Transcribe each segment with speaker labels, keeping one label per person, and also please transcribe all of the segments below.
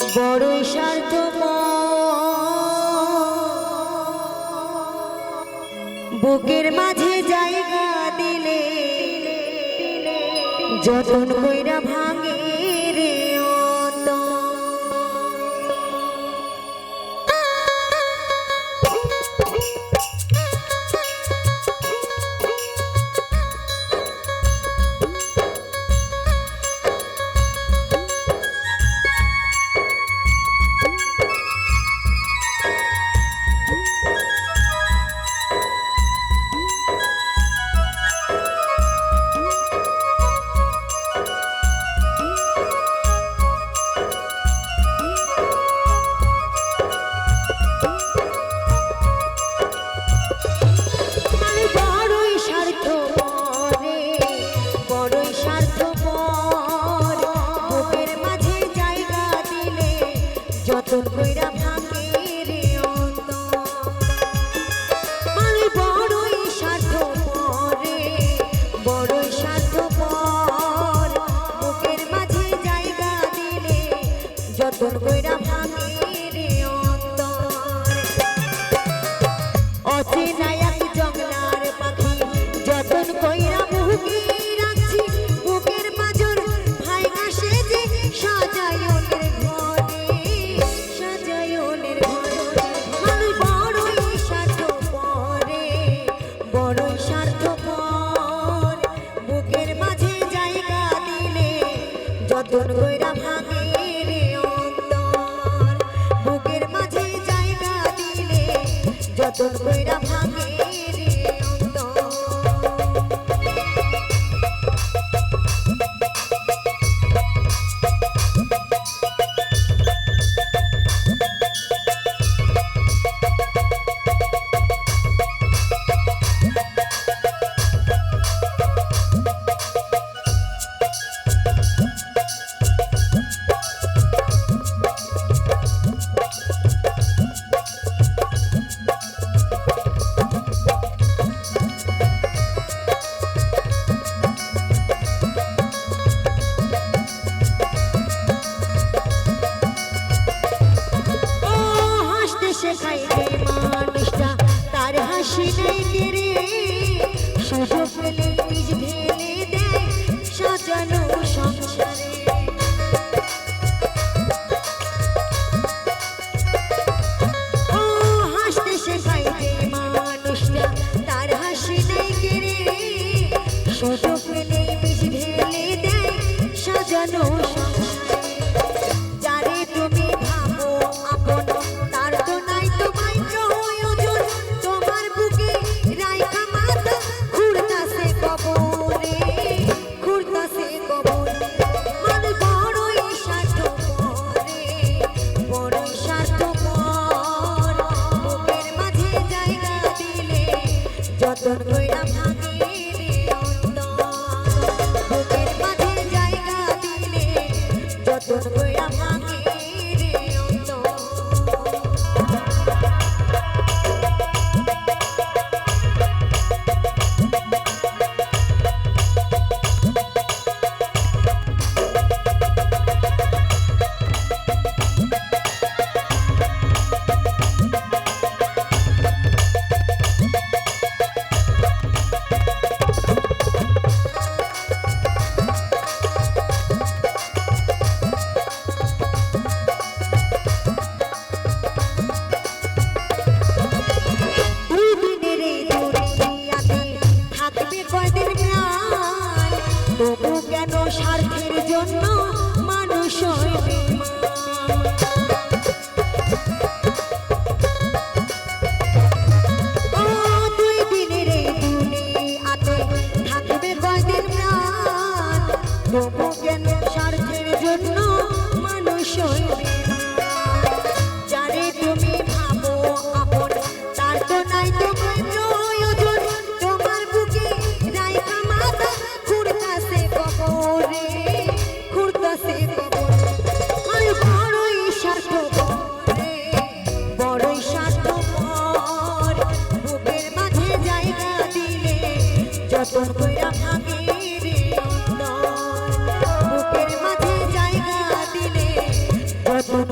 Speaker 1: বড়ই স্বার্থপর বুকের মাঝে জায়গা দিলে যতন কইরা ভাঙে রে যতন কইরা ভাঙে রে আমি বড়ই স্বার্থপর রে বড়ই স্বার্থপর বুকের মাঝে জায়গা দিলে যতন কইরা ভাঙে রে অচেনা এক জঙ্গলার পাখি যতন কইরা বুকে রাখছি বুকের পাঁজর ভাইগা সেজে সাজায়নের যতন কইরা ভাঙে রে অন্তর বুকের মাঝে জায়গা দিলে যতন কইরা ভাঙে রে অন্তর শেখাইলে মানুষটা তার হাসি নাই কেড়ে সুযোগ পেলে বীজ ঢেলে দেয় সাজানো সংসারে ও হাসতে শেখাইলে মানুষটা তার হাসি নাই কেড়ে সুযোগ পেলে বীজ ঢেলে দেয় সাজানো সংসারে যারে তুমি ভাবো আপন যতন কইরা ভাঙে রে অন্তর বুকের মাঝে জায়গা দিলে যতন কইরা ভাঙে রে অন্তর তবু কেন স্বার্থের জন্য মানুষ দুই দিনের এই দুনিয়াতে থাকবে কয়দিন প্রাণ তবু কেন স্বার্থের জন্য মানুষ যারে তুমি ভাবো আপন তার তো নাই তো প্রয়োজন তোমার বুকে রাইখা মাথা খুঁড়তাছে কবরে খুঁড়তাছে কবরে আমি বড়ই স্বার্থপর রে বড়ই স্বার্থপর বুকের মাঝে জায়গা দিলে যতন কইরা ভাঙে রে অন্তর বুকের মাঝে জায়গা দিলে যতন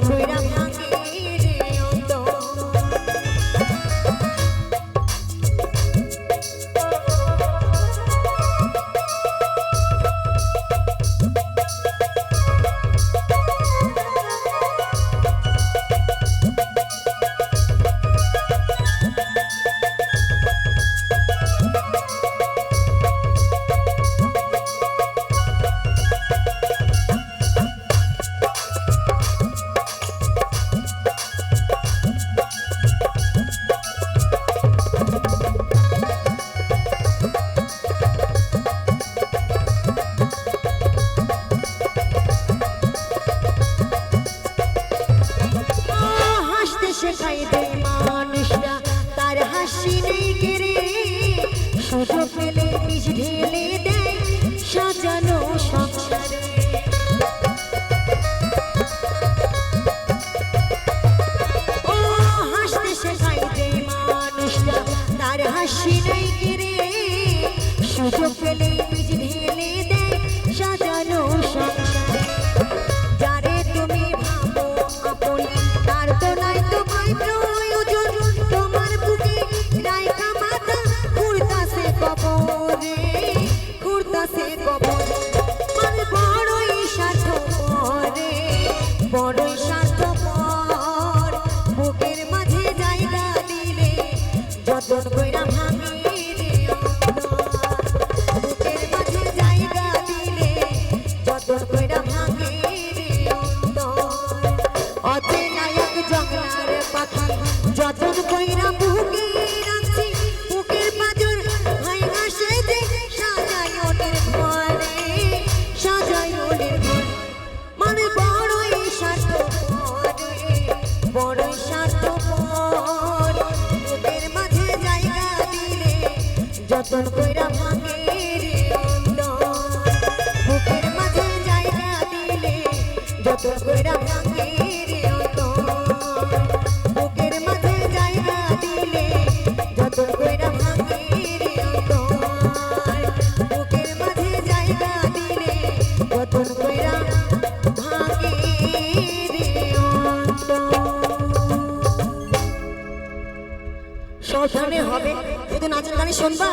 Speaker 1: কইরা ভাঙে রে অন্তর অচেনায়ক জঙ্গলার পাখি যতন কইরা বুকে রাখছি বুকের পাজর ভাঙা সে যে সাজাই ওদের ঘরে সাজাই ওদের ঘর মানে বড়ই স্বার্থপর বড়ই স্বার্থপর বুকের মাঝে জায়গা দিলে যতন কইরা ভাঙে রে অন্তর বুকের মাঝে জায়গা দিলে যতন কইরা ভাঙে রে অন্তর বুকের মাঝে জায়গা দিলে যতন কইরা ভাঙে রে অন্তর বুকের মাঝে জায়গা দিলে যতন কইরা ভাঙে রে অন্তর সাবধানে হবে শুধু নাচের গানে শুনবা